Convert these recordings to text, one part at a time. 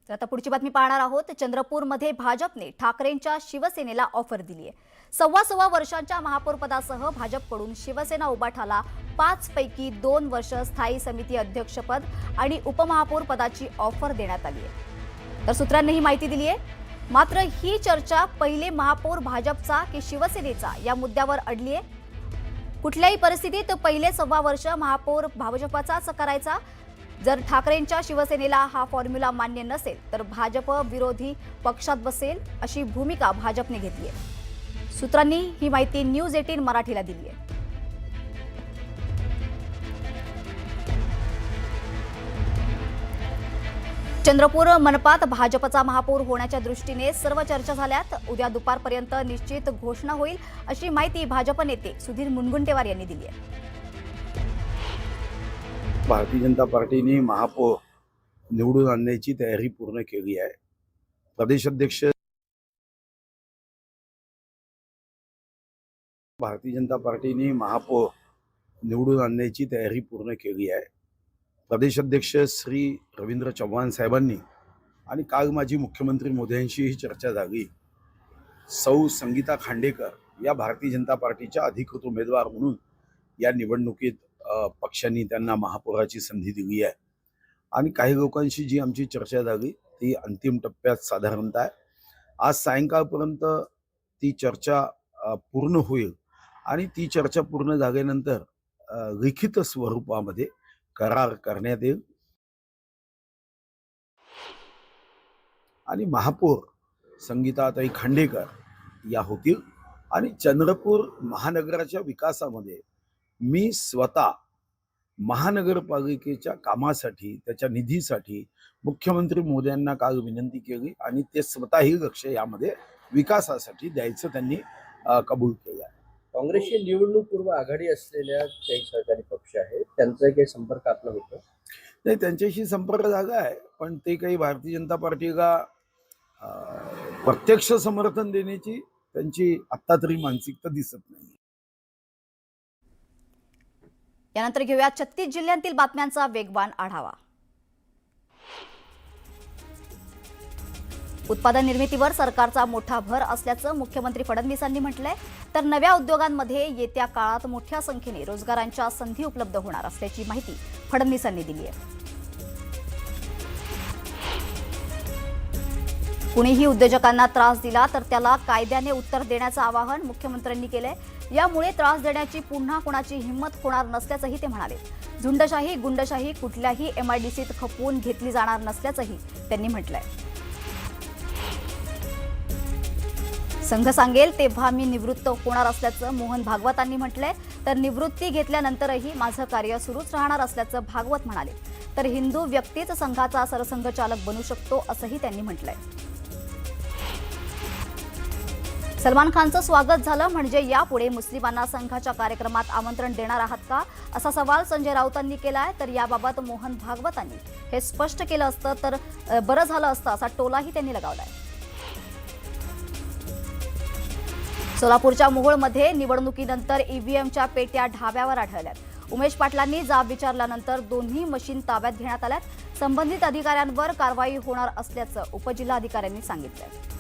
तर आता पुढची बातमी पाहणार आहोत। चंद्रपूरमध्ये भाजपने ठाकरेंच्या शिवसेनेला ऑफर दिली आहे। सव्वा वर्षांच्या महापौरपदासह भाजपकडून शिवसेना उभाटाला 5 पैकी 2 वर्ष स्थायी समिती अध्यक्षपद आणि उपमहापौर पदाची ऑफर देण्यात आली आहे। तर सूत्रांनी ही माहिती दिली आहे। मात्र ही चर्चा पहिले महापौर भाजपचा की शिवसेनेचा या मुद्द्यावर अडली आहे। कुठल्याही परिस्थितीत पहिले सव्वा वर्ष महापौर भाजपचाच करायचा। जर ठाकरेंच्या शिवसेनेला हा फॉर्म्युला मान्य नसेल तर भाजप विरोधी पक्षात बसेल अशी भूमिका भाजपने घेतली आहे। सूत्रांनी ही माहिती न्यूज 18 मराठीला दिली आहे। चंद्रपूर मनपात भाजपचा महापौर होण्याच्या दृष्टीने सर्व चर्चा झाल्यात। उद्या दुपारपर्यंत निश्चित घोषणा होईल अशी माहिती भाजप नेते सुधीर मुनगंटीवार यांनी दिली आहे। भारतीय जनता पार्टीने महापौर निवडून आणण्याची तयारी पूर्ण केली आहे। प्रदेशाध्यक्ष भारतीय जनता पार्टीने महापौर निवडून आणण्याची तयारी पूर्ण केली आहे। प्रदेशाध्यक्ष श्री रवींद्र चव्हाण साहेबांनी आणि काल माजी मुख्यमंत्री मोदींशी ही चर्चा झाली। सौ संगीता खांडेकर या भारतीय जनता पार्टीच्या अधिकृत उमेदवार म्हणून या निवडणुकीत पक्षांनी त्यांना महापौराची संधी दिली आहे आणि काही लोकांशी जी आमची चर्चा झाली ती अंतिम टप्प्यात साधारणतः आहे। आज सायंकाळपर्यंत ती चर्चा पूर्ण होईल आणि ती चर्चा पूर्ण झाल्यानंतर लिखित स्वरूपामध्ये करार करण्यात येईल आणि महापौर संगीताताई खांडेकर या होतील आणि चंद्रपूर महानगराच्या विकासामध्ये मी स्वतः महानगरपालिकेच्या कामासाठी त्याच्या निधीसाठी मुख्यमंत्री मोदींना काल विनंती केली आणि ते स्वतःही लक्ष यामध्ये विकासासाठी द्यायचं त्यांनी कबूल केलं आहे। काँग्रेसची निवडणूक पूर्व आघाडी असलेल्या काही सहकारी पक्ष आहेत त्यांचा काही संपर्क आपला होतो? नाही, त्यांच्याशी संपर्क झाला आहे पण ते काही भारतीय जनता पार्टीला प्रत्यक्ष समर्थन देण्याची त्यांची आत्ता तरी मानसिकता दिसत नाही। यानंतर घेऊया 36 जिल्ह्यांतील बातम्यांचा वेगवान आढावा। उत्पादन निर्मितीवर सरकारचा मोठा भर असल्याचं मुख्यमंत्री फडणवीसांनी म्हटलंय। तर नव्या उद्योगांमध्ये येत्या काळात मोठ्या संख्येने रोजगारांच्या संधी उपलब्ध होणार असल्याची माहिती फडणवीसांनी दिली आहे। कुणीही उद्योजकांना त्रास दिला तर त्याला कायद्याने उत्तर देण्याचं आवाहन मुख्यमंत्र्यांनी केलंय। यामुळे त्रास देण्याची पुन्हा कोणाची हिंमत होणार नसल्याचंही ते म्हणाले। झुंडशाही गुंडशाही कुठल्याही MIDCत खपवून घेतली जाणार नसल्याचंही त्यांनी म्हटलंय। संघ सांगेल तेव्हा मी निवृत्त होणार असल्याचं मोहन भागवतांनी म्हटलंय। तर निवृत्ती घेतल्यानंतरही माझं कार्य सुरूच राहणार असल्याचं भागवत म्हणाले। तर हिंदू व्यक्तीच संघाचा सरसंघचालक बनू शकतो असंही त्यांनी म्हटलंय। सलमान खानचं स्वागत झालं म्हणजे यापुढे मुस्लिमांना संघाच्या कार्यक्रमात आमंत्रण देणार आहात का असा सवाल संजय राऊतांनी केलाय। तर याबाबत मोहन भागवतांनी हे स्पष्ट केलं असतं तर बरं झालं असतं असा टोलाही त्यांनी लगावलाय। सोलापूरच्या मोहोळमध्ये निवडणुकीनंतर EVMच्या पेट्या ढाब्यावर आढळल्यात। उमेश पाटलांनी जाब विचारल्यानंतर दोन्ही मशीन ताब्यात घेण्यात आल्यात। संबंधित अधिकाऱ्यांवर कारवाई होणार असल्याचं उपजिल्हाधिकाऱ्यांनी सांगितलं।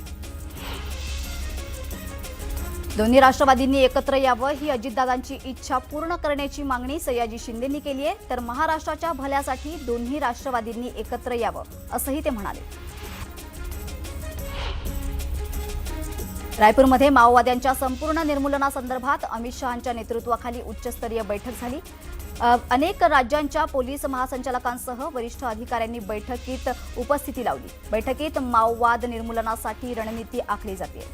दोन्ही राष्ट्रवादींनी एकत्र यावं ही अजितदादांची इच्छा पूर्ण करण्याची मागणी सयाजी शिंदेंनी केली आहे। तर महाराष्ट्राच्या भल्यासाठी दोन्ही राष्ट्रवादींनी एकत्र यावं असंही ते म्हणाले। रायपूरमध्ये माओवाद्यांच्या संपूर्ण निर्मूलनासंदर्भात अमित शहांच्या नेतृत्वाखाली उच्चस्तरीय बैठक झाली। अनेक राज्यांच्या पोलीस महासंचालकांसह वरिष्ठ अधिकाऱ्यांनी बैठकीत उपस्थिती लावली। बैठकीत माओवाद निर्मूलनासाठी रणनीती आखली जाते।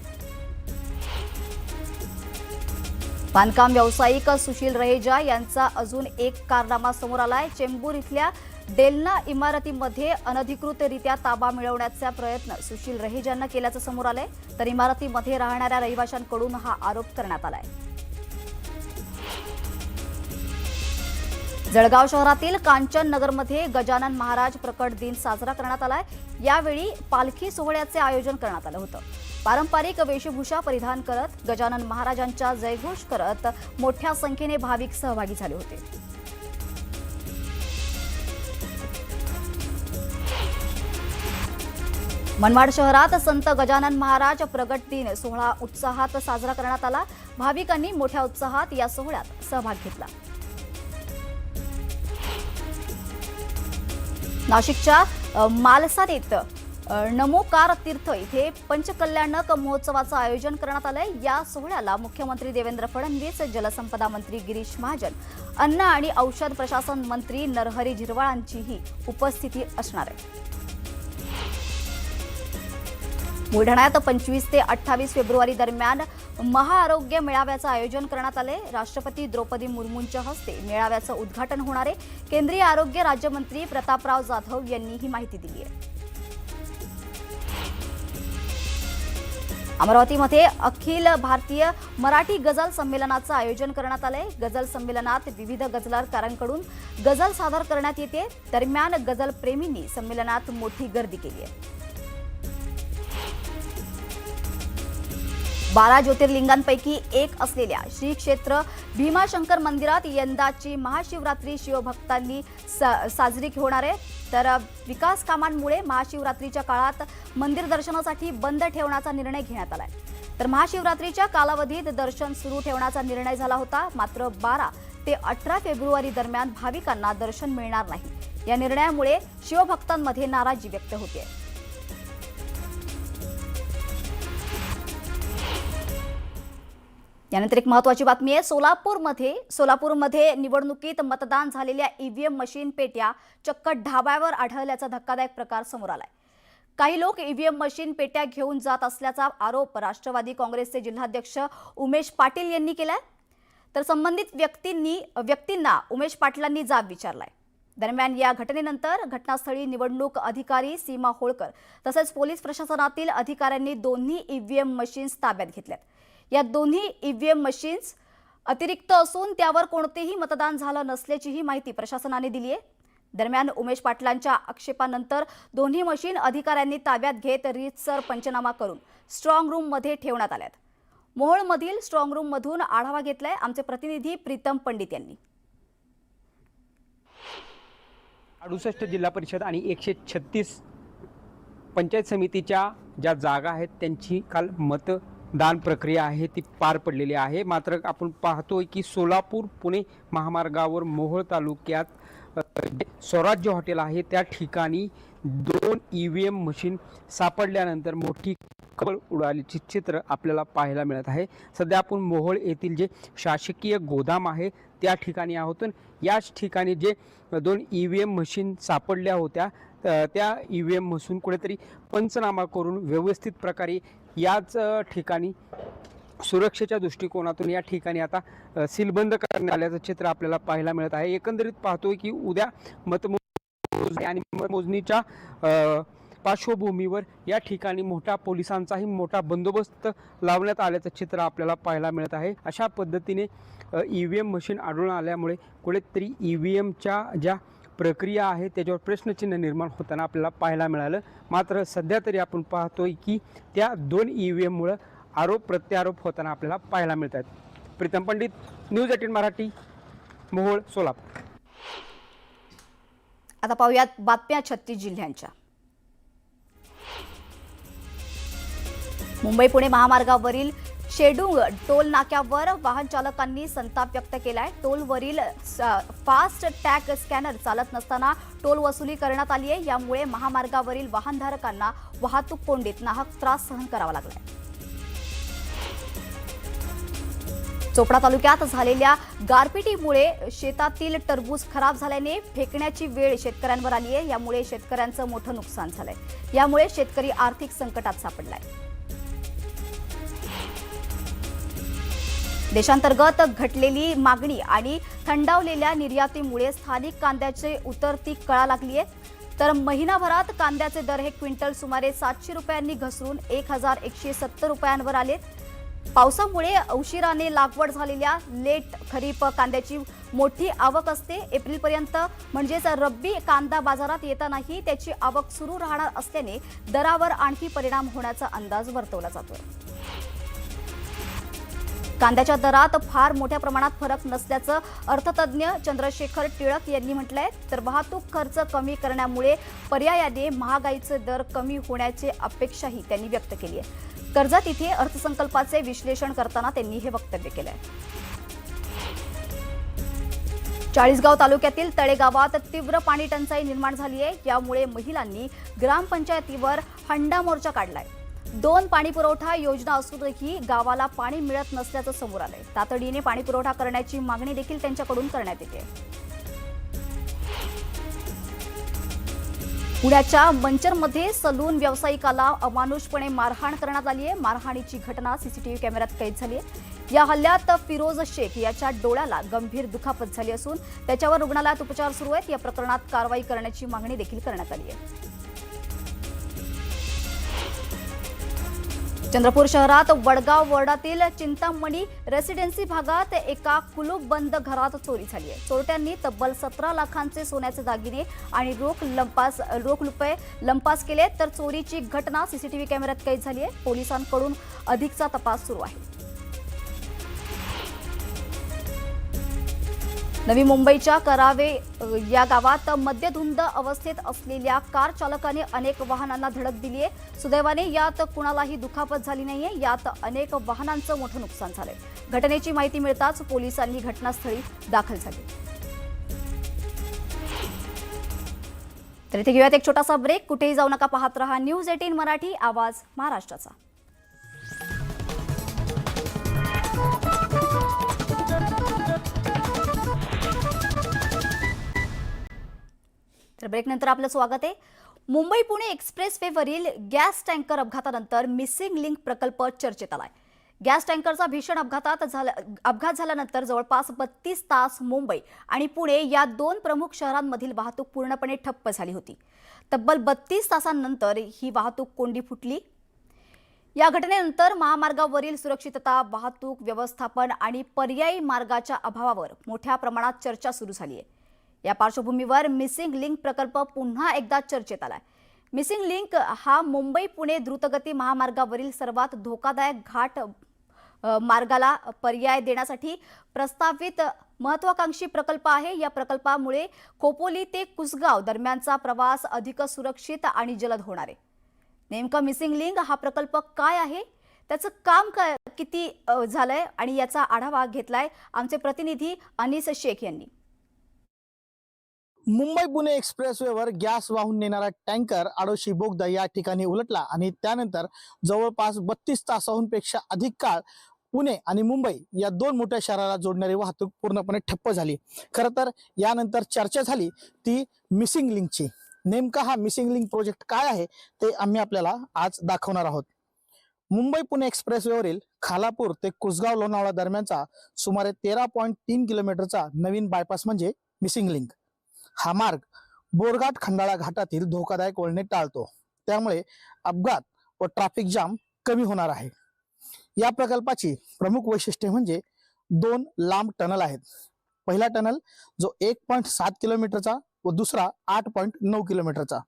बांधकाम व्यावसायिक सुशील रहेजा यांचा अजून एक कारनामा समोर आलाय। चेंबूर इथल्या डेलना इमारतीमध्ये अनधिकृतरित्या ताबा मिळवण्याचा प्रयत्न सुशील रहेजांना केल्याचं समोर आलंय। तर इमारतीमध्ये राहणाऱ्या रहिवाशांकडून हा आरोप करण्यात आलाय। जळगाव शहरातील कांचन नगरमध्ये गजानन महाराज प्रकट दिन साजरा करण्यात आलाय। यावेळी पालखी सोहळ्याचे आयोजन करण्यात आलं होतं। पारंपरिक वेशभूषा परिधान करत गजानन महाराजांचा जयघोष करत मोठ्या संख्येने भाविक सहभागी झाले होते। मनमाड शहरात संत गजानन महाराज प्रगट दिन सोहळा उत्साहात साजरा करण्यात आला. भाविकांनी मोठ्या उत्साहात या सोहळ्यात सहभाग घेतला. नाशिकच्या मालसानेत नमोकार तीर्थ इथे पंचकल्याणक महोत्सवाचं आयोजन करण्यात आलंय. या सोहळ्याला मुख्यमंत्री देवेंद्र फडणवीस, जलसंपदा मंत्री गिरीश महाजन, अन्न आणि औषध प्रशासन मंत्री नरहरी झिरवाळांचीही उपस्थिती असणार आहे. बुलढाण्यात 25 ते 28 फेब्रुवारी दरम्यान महाआरोग्य मेळाव्याचं आयोजन करण्यात आले. राष्ट्रपती द्रौपदी मुर्मूंच्या हस्ते मेळाव्याचं उद्घाटन होणार आहे. केंद्रीय आरोग्य राज्यमंत्री प्रतापराव जाधव यांनी ही माहिती दिली आहे. अमरावतीमध्ये अखिल भारतीय मराठी गझल संमेलनाचं आयोजन करण्यात आलंय. गझल संमेलनात विविध गझलकारांकडून गझल सादर करण्यात येते. दरम्यान गझल प्रेमींनी संमेलनात मोठी गर्दी केली आहे. 12 ज्योतिर्लिंगांपैकी एक असलेल्या श्री क्षेत्र भीमाशंकर मंदिरात यंदाची महाशिवरात्री शिवभक्तांनी साजरी होणार आहे. तर विकास कामांमुळे महाशिवरात्रीच्या काळात मंदिर दर्शनासाठी बंद ठेवण्याचा निर्णय घेण्यात आलाय. तर महाशिवरात्रीच्या कालावधीत दर्शन सुरू ठेवण्याचा निर्णय झाला होता. मात्र 12 ते 18 फेब्रुवारी दरम्यान भाविकांना दर्शन मिळणार नाही. या निर्णयामुळे शिवभक्तांमध्ये नाराजी व्यक्त होते. यानंतर एक महत्त्वाची बातमी आहे. सोलापूरमध्ये निवडणुकीत मतदान झालेल्या ईव्हीएम मशीन पेट्या चक्क ढाब्यावर आढळल्याचा धक्कादायक प्रकार समोर आलाय. काही लोक ईव्हीएम मशीन पेट्या घेऊन जात असल्याचा आरोप राष्ट्रवादी काँग्रेसचे जिल्हाध्यक्ष उमेश पाटील यांनी केलाय. तर संबंधित व्यक्तींना उमेश पाटलांनी जाब विचारलाय. दरम्यान या घटनेनंतर घटनास्थळी निवडणूक अधिकारी सीमा होळकर तसेच पोलीस प्रशासनातील अधिकाऱ्यांनी दोन्ही ईव्हीएम मशीन्स ताब्यात घेतल्यात. या दोन्ही ईव्हीएम मशीन्स अतिरिक्त असून त्यावर कोणतेही मतदान झालं नसल्याचीही माहिती प्रशासनाने दिली आहे. दरम्यान उमेश पाटलांच्या आक्षेपानंतर दोन्ही मशीन अधिकाऱ्यांनी ताब्यात घेत रीतसर पंचनामा करून स्ट्रॉंग रूममध्ये ठेवण्यात आल्यात. मोहोळमधील स्ट्रॉंग रूममधून आढावा घेतलाय आमचे प्रतिनिधी प्रीतम पंडित यांनी. 68 जिल्हा परिषद आणि 136 पंचायत समितीच्या ज्या जागा आहेत त्यांची काल मतदान प्रक्रिया आहे ती पार पडलेली आहे. मात्र आपण पाहतोय की सोलापूर पुणे महामार्गावर मोहोळ तालुक्यात स्वराज्य हॉटेल आहे त्या ठिकाणी 2 ईव्हीएम मशीन सापडल्यानंतर मोठी खळबळ उडाल्याचे चित्र आपल्याला पाहायला मिळत आहे. सध्या आपण मोहोळ येथील जे शासकीय गोदाम आहे त्या ठिकाणी आहोत. याच ठिकाणी जे 2 ईव्हीएम मशीन सापडल्या होत्या त्या ईव्हीएम मशीन कुठेतरी पंचनामा करून व्यवस्थित प्रकारे याच ठिकाणी सुरक्षेच्या दृष्टिकोनातून या ठिकाणी आता सीलबंद करण्यात आल्याचं चित्र आपल्याला पाहायला मिळत आहे. एकंदरीत पाहतोय की उद्या मतमोजणी आणि मतमोजणीच्या पार्श्वभूमीवर या ठिकाणी पोलिसांचाही मोठा बंदोबस्त लावण्यात आल्याचं चित्र आपल्याला पाहायला मिळत आहे. अशा पद्धतीने ईव्हीएम मशीन आढळून आल्यामुळे कुठेतरी ईव्हीएमच्या ज्या प्रक्रिया आहे त्याच्यावर प्रश्नचिन्ह निर्माण होताना आपल्याला पाहायला मिळालं. मात्र सध्या तरी आपण पाहतोय की त्या 2 ईव्हीएममुळे आरोप प्रत्यारोप होताना आपल्याला पाहायला मिळत आहेत. प्रीतम पंडित, न्यूज 18 मराठी, मोहोळ, सोलापूर. आता पाहूयात बातम्या 36 जिल्ह्यांच्या. मुंबई पुणे महामार्गावरील शेडूंग टोल नाक्यावर वाहन चालकांनी संताप व्यक्त केलाय. टोलवरील फास्ट टॅग स्कॅनर चालत नसताना टोल वसुली करण्यात आली आहे. यामुळे महामार्गावरील वाहनधारकांना वाहतूक कोंडीत नाहक त्रास सहन करावा लागलाय. चोपडा तालुक्यात झालेल्या गारपिटीमुळे शेतातील टरबूज खराब झाल्याने फेकण्याची वेळ शेतकऱ्यांवर आली आहे. यामुळे शेतकऱ्यांचं मोठं नुकसान झालंय. यामुळे शेतकरी आर्थिक संकटात सापडलाय. देशांतर्गत घटलेली मागणी आणि थंडावलेल्या निर्यातीमुळे स्थानिक कांद्याचे उतरती कळा लागली आहे. तर महिनाभरात कांद्याचे दर हे क्विंटल सुमारे 700 रुपयांनी घसरून 1170 रुपयांवर आलेत. पावसामुळे उशिराने लागवड झालेल्या लेट खरीप कांद्याची मोठी आवक असते. एप्रिलपर्यंत म्हणजेच रब्बी कांदा बाजारात येतानाही त्याची आवक सुरू राहणार असल्याने दरावर आणखी परिणाम होण्याचा अंदाज वर्तवला जातोय. कांद्याच्या दरात फार मोठ्या प्रमाणात फरक नसल्याचं अर्थतज्ञ चंद्रशेखर टिळक यांनी म्हटलंय. तर वाहतूक खर्च कमी करण्यामुळे पर्यायाने महागाईचे दर कमी होण्याची अपेक्षाही त्यांनी व्यक्त केली आहे. कर्जत इथे अर्थसंकल्पाचे विश्लेषण करताना त्यांनी हे वक्तव्य केलंय. चाळीसगाव तालुक्यातील तळेगावात तीव्र पाणी टंचाई निर्माण झाली आहे. यामुळे महिलांनी ग्रामपंचायतीवर हंडा मोर्चा काढलाय. 2 पाणीपुरवठा योजना असूनही गावाला पाणी मिळत नसल्याचं समोर आलंय. तातडीने पाणीपुरवठा करण्याची मागणी देखील त्यांच्याकडून करण्यात येते. पुण्याच्या मंचरमध्ये सलून व्यावसायिकाला अमानुषपणे मारहाण करण्यात आली आहे. मारहाणीची घटना सीसीटीव्ही कॅमेऱ्यात कैद झाली आहे. या हल्ल्यात फिरोज शेख याच्या डोळ्याला गंभीर दुखापत झाली असून त्याच्यावर रुग्णालयात उपचार सुरू आहेत. या प्रकरणात कारवाई करण्याची मागणी देखील करण्यात आली आहे. चंद्रपूर शहरात वडगाव वॉर्डातील चिंतामणी रेसिडेन्सी भागात एका कुलूपबंद घरात चोरी झाली आहे. चोरट्यांनी तब्बल 17 लाखांचे सोन्याचे दागिने आणि रोख रुपये लंपास केले. तर चोरीची घटना सीसीटीव्ही कॅमेऱ्यात कैद झाली आहे. पोलिसांकडून अधिकचा तपास सुरू आहे. नवी मुंबईच्या करावे या गावात मद्यधुंद अवस्थेत असलेल्या कार चालकाने अनेक वाहनांना धडक दिली आहे. सुदैवाने यात कुणालाही दुखापत झाली नाहीये. यात अनेक वाहनांचं मोठं नुकसान झालंय. घटनेची माहिती मिळताच पोलिसांनी घटनास्थळी दाखल झाले. तर इथे घेऊयात एक छोटासा ब्रेक. कुठेही जाऊ नका, पाहत रहा न्यूज 18 मराठी, आवाज महाराष्ट्राचा. तर ब्रेकनंतर आपलं स्वागत आहे. मुंबई पुणे एक्सप्रेसवेवरील गॅस टँकर अपघातानंतर मिसिंग लिंक प्रकल्प चर्चेत आलाय. गॅस टँकरचा भीषण अपघात झाल्यानंतर जवळपास 32 तास मुंबई आणि पुणे या 2 प्रमुख शहरांमधील वाहतूक पूर्णपणे ठप्प झाली होती. तब्बल 32 तासांनंतर ही वाहतूक कोंडी फुटली. या घटनेनंतर महामार्गावरील सुरक्षितता, वाहतूक व्यवस्थापन आणि पर्यायी मार्गाच्या अभावावर मोठ्या प्रमाणात चर्चा सुरू झाली आहे. या पार्श्वभूमीवर मिसिंग लिंक प्रकल्प पुन्हा एकदा चर्चेत आलाय. मिसिंग लिंक हा मुंबई पुणे द्रुतगती महामार्गावरील सर्वात धोकादायक घाट मार्गाला पर्याय देण्यासाठी प्रस्तावित महत्त्वाकांक्षी प्रकल्प आहे. या प्रकल्पामुळे खोपोली ते कुसगाव दरम्यानचा प्रवास अधिक सुरक्षित आणि जलद होणार आहे. नेमका मिसिंग लिंक हा प्रकल्प काय आहे, त्याचं काम किती झालंय आणि याचा आढावा घेतलाय आमचे प्रतिनिधी अनिस शेख यांनी. मुंबई पुणे एक्सप्रेसवेवर गॅस वाहून नेणारा टँकर आडोशी बोगदा या ठिकाणी उलटला आणि त्यानंतर जवळपास 32 तासाहून पेक्षा अधिक काळ पुणे आणि मुंबई या 2 मोठ्या शहराला जोडणारी वाहतूक पूर्णपणे ठप्प झाली. खरं तर यानंतर चर्चा झाली ती मिसिंग लिंकची. नेमका हा मिसिंग लिंक प्रोजेक्ट काय आहे ते आम्ही आपल्याला आज दाखवणार आहोत. मुंबई पुणे एक्सप्रेसवेवरील खालापूर ते कुसगाव लोणावळा दरम्यानचा सुमारे 13.3 किलोमीटरचा नवीन बायपास म्हणजे मिसिंग लिंक. हा मार्ग बोरघाट खंडाळा घाटातील धोकादायक वळणे टाळतो. त्यामुळे अपघात व ट्रॅफिक जाम कमी होणार आहे. या प्रकल्पाची प्रमुख वैशिष्ट्ये म्हणजे 2 लांब टनल आहेत. पहिला टनल जो 1.7 किलोमीटरचा व दुसरा 8.9 किलोमीटरचा.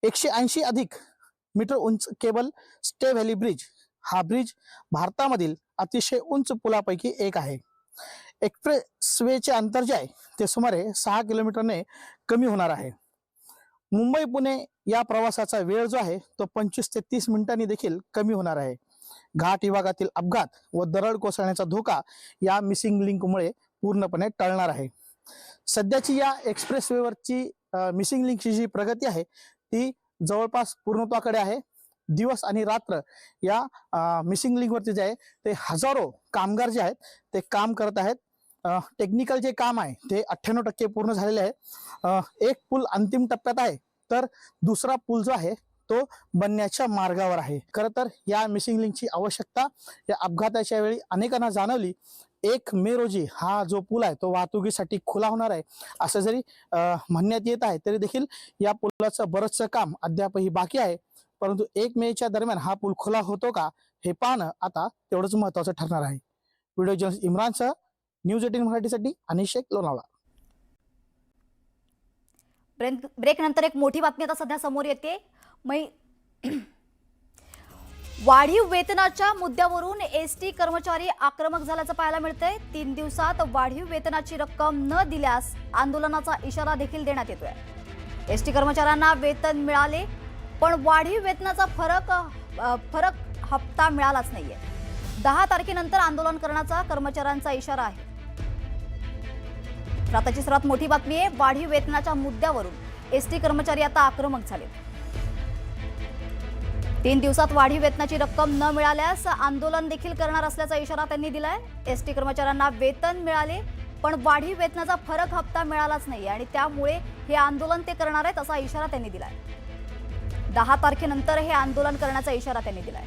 180 अधिक मीटर उंच केबल स्टे व्हॅली ब्रिज. हा ब्रिज भारतामधील अतिशय उंच पुलापैकी एक आहे. एक्सप्रेसवेचे अंतर जे आहे ते सुमारे 6 किलोमीटरने कमी होणार आहे. मुंबई पुणे या प्रवासाचा वेळ जो आहे तो 25 ते 30 मिनिटांनी देखील कमी होणार आहे. घाट विभागातील अपघात व दरड कोसळण्याचा धोका या मिसिंग लिंकमुळे पूर्णपणे टळणार आहे. सध्याची या एक्सप्रेसवेवरची मिसिंग लिंकची जी प्रगती आहे ती जवळपास पूर्णत्वाकडे आहे. दिवस आणि रात्र या मिसिंग लिंकवरती जे आहे ते हजारो कामगार जे आहेत ते काम करत आहेत. टेक्निकल जे काम आहे ते 98% पूर्ण झालेले आहे. एक पूल अंतिम टप्प्यात आहे तर दुसरा पूल जो आहे तो बनण्याच्या मार्गावर आहे. खरं तर या मिसिंग लिंकची आवश्यकता या अपघाताच्या वेळी अनेकांना जाणवली. 1 मे रोजी हा जो पूल आहे तो वाहतुकीसाठी खुला होणार आहे असं जरी म्हणण्यात येत आहे तरी देखील या पुलाचं बरंचसं काम अद्यापही बाकी आहे. परंतु 1 मेच्या दरम्यान हा पूल खुला होतो का हे पाहणं आता तेवढंच महत्त्वाचं ठरणार आहे. व्हिडिओ जर्नलिस्ट इम्रानसह न्यूज 18 मराठीसाठी अनिश शेख, लोणावळा. ब्रेक नंतर एक मोठी बातमी आता सध्या समोर येते. वाढीव वेतनाच्या मुद्द्यावरून एसटी कर्मचारी आक्रमक झाल्याचं पाहायला मिळतंय. 3 दिवसात वाढीव वेतनाची रक्कम न दिल्यास आंदोलनाचा इशारा देखील देण्यात येतोय. एसटी कर्मचाऱ्यांना वेतन मिळाले पण वाढीव वेतनाचा फरक हप्ता मिळालाच नाहीये. 10 तारखेनंतर आंदोलन करण्याचा कर्मचाऱ्यांचा इशारा आहे. आताची सर्वात मोठी बातमी आहे. वाढीव वेतनाच्या मुद्द्यावरून एसटी कर्मचारी आता आक्रमक झाले. 3 दिवसात वाढीव वेतनाची रक्कम न मिळाल्यास आंदोलन देखील करणार असल्याचा इशारा त्यांनी दिलाय. एसटी कर्मचाऱ्यांना वेतन मिळाले पण वाढीव वेतनाचा फरक हप्ता मिळालाच नाही आणि त्यामुळे हे आंदोलन ते करणार आहेत असा इशारा त्यांनी दिलाय. 10 तारखेनंतर हे आंदोलन करण्याचा इशारा त्यांनी दिलाय.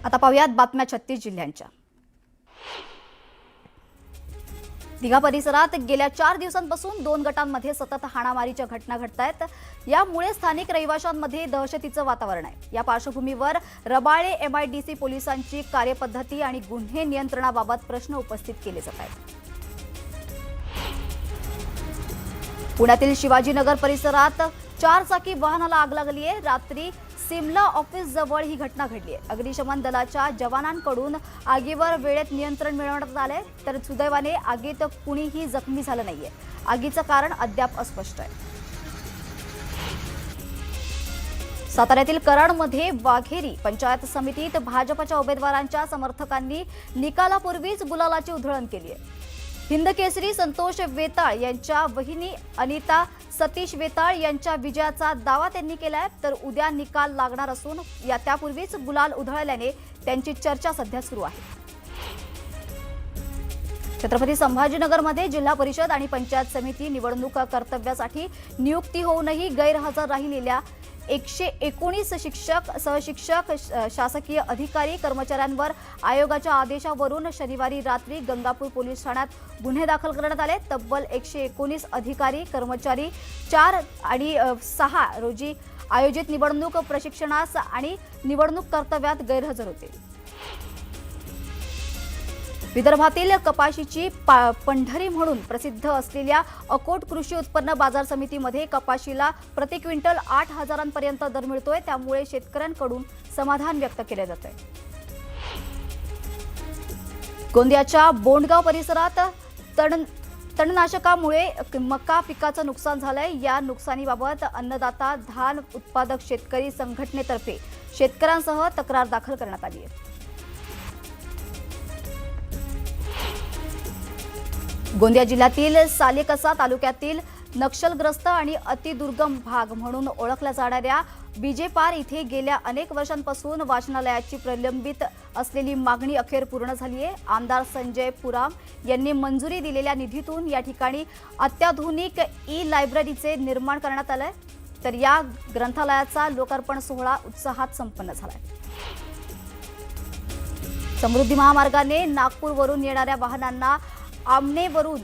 आता पाहूयात बातम्या 36 जिल्ह्यांच्या. दिघा परिसरात गेल्या 4 दिवसांपासून 2 गटांमध्ये सतत हाणामारीच्या घटना घडतायत. यामुळे स्थानिक रहिवाशांमध्ये दहशतीचं वातावरण आहे. या पार्श्वभूमीवर रबाळे MIDC पोलिसांची कार्यपद्धती आणि गुन्हे नियंत्रणाबाबत प्रश्न उपस्थित केले जात आहेत. पुण्यातील शिवाजीनगर परिसरात 4 चाकी वाहनाला आग लागली आहे. रात्री सिमला ऑफिस जवळ ही घटना घडली आहे. अग्निशमन दलाच्या जवानांकडून आगीवर वेळेत नियंत्रण मिळवण्यात आले तर सुदैवाने आगीत कुणीही जखमी झालं नाहीये. आगीचं कारण अद्याप अस्पष्ट आहे. साताऱ्यातील कराडमध्ये वाघेरी पंचायत समितीत भाजपच्या उमेदवारांच्या समर्थकांनी निकालापूर्वीच गुलालाची उधळण केली आहे. हिंदकेसरी संतोष वेताळ यांच्या वहिनी अनिता सतीश वेताळ यांच्या विजयाचा दावा त्यांनी केलाय. तर उद्या निकाल लागणार असून त्यापूर्वीच गुलाल उधळल्याने त्यांची चर्चा सध्या सुरू आहे. छत्रपती संभाजीनगरमध्ये जिल्हा परिषद आणि पंचायत समिती निवडणूक कर्तव्यासाठी नियुक्ती होऊनही गैरहजर राहिलेल्या 119 शिक्षक, सहशिक्षक, शासकीय अधिकारी, कर्मचाऱ्यांवर आयोगाच्या आदेशावरून शनिवारी रात्री गंगापूर पोलीस ठाण्यात गुन्हे दाखल करण्यात आले. तब्बल 119 अधिकारी, कर्मचारी 4 आणि 6 रोजी आयोजित निवडणूक प्रशिक्षणास आणि निवडणूक कर्तव्यात गैरहजर होते. विदर्भातील कपाशीची पंढरी म्हणून प्रसिद्ध असलेल्या अकोट कृषी उत्पन्न बाजार समितीमध्ये कपाशीला प्रति क्विंटल 8,000 दर मिळतोय. त्यामुळे शेतकऱ्यांकडून समाधान व्यक्त केले जात आहे. गोंदियाच्या बोंडगाव परिसरात तणनाशकामुळे मका पिकाचं नुकसान झालंय. या नुकसानीबाबत अन्नदाता धान उत्पादक शेतकरी संघटनेतर्फे शेतकऱ्यांसह तक्रार दाखल करण्यात आली आहे. गोंदिया जिल्ह्यातील सालेकसा तालुक्यातील नक्षलग्रस्त आणि अतिदुर्गम भाग म्हणून ओळखल्या जाणाऱ्या बीजेपार इथे गेल्या अनेक वर्षांपासून वाचनालयाची प्रलंबित असलेली मागणी अखेर पूर्ण झाली आहे. आमदार संजय पुराम यांनी मंजुरी दिलेल्या निधीतून या ठिकाणी अत्याधुनिक लायब्ररीचे निर्माण करण्यात आलंय. तर या ग्रंथालयाचा लोकार्पण सोहळा उत्साहात संपन्न झालाय. समृद्धी महामार्गाने नागपूरवरून येणाऱ्या वाहनांना आमनेवरून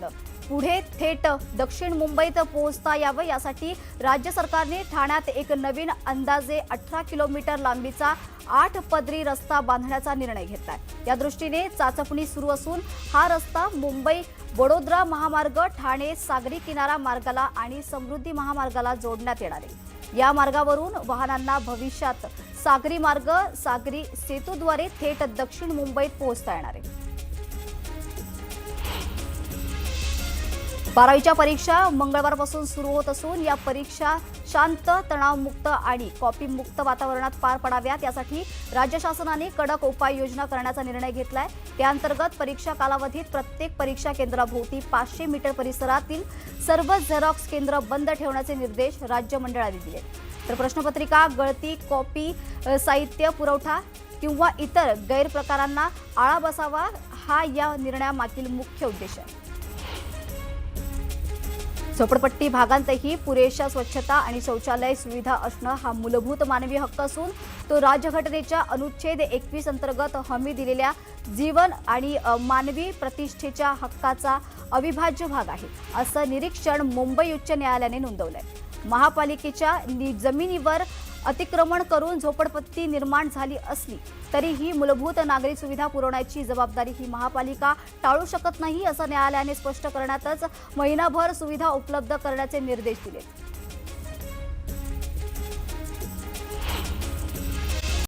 पुढे थेट दक्षिण मुंबईत पोहोचता यावं यासाठी राज्य सरकारने ठाण्यात एक नवीन अंदाजे 18 किलोमीटर लांबीचा 8 पदरी रस्ता बांधण्याचा निर्णय घेतलाय. या दृष्टीने चाचपणी सुरू असून हा रस्ता मुंबई वडोदरा महामार्ग, ठाणे सागरी किनारा मार्गाला आणि समृद्धी महामार्गाला जोडण्यात येणार आहे. या मार्गावरून वाहनांना भविष्यात सागरी मार्ग, सागरी सेतूद्वारे थेट दक्षिण मुंबईत पोहोचता येणार आहे. 12वीच्या परीक्षा मंगळवारपासून सुरू होत असून या परीक्षा शांत, तणावमुक्त आणि कॉपीमुक्त वातावरणात पार पडाव्यात यासाठी राज्य शासनाने कडक उपाययोजना करण्याचा निर्णय घेतलाय. त्याअंतर्गत परीक्षा कालावधीत प्रत्येक परीक्षा केंद्राभोवती 500 मीटर परिसरातील सर्व झेरॉक्स केंद्र बंद ठेवण्याचे निर्देश राज्य मंडळाने दिले. तर प्रश्नपत्रिका गळती, कॉपी, साहित्य पुरवठा किंवा इतर गैरप्रकारांना आळा बसावा हा या निर्णयामागील मुख्य उद्देश आहे. झोपडपट्टी भागांतही पुरेशा स्वच्छता आणि शौचालय सुविधा असणं हा मूलभूत मानवी हक्क असून तो राज्यघटनेच्या अनुच्छेद 21 अंतर्गत हमी दिलेल्या जीवन आणि मानवी प्रतिष्ठेच्या हक्काचा अविभाज्य भाग आहे, असं निरीक्षण मुंबई उच्च न्यायालयाने नोंदवलंय. महापालिकेच्या जमिनीवर अतिक्रमण करून झोपडपट्टी निर्माण झाली असली तरीही मूलभूत नागरी सुविधा पुरवण्याची जबाबदारी ही महापालिका टाळू शकत नाही, असं न्यायालयाने स्पष्ट करण्यातच महिनाभर सुविधा उपलब्ध करण्याचे निर्देश दिले.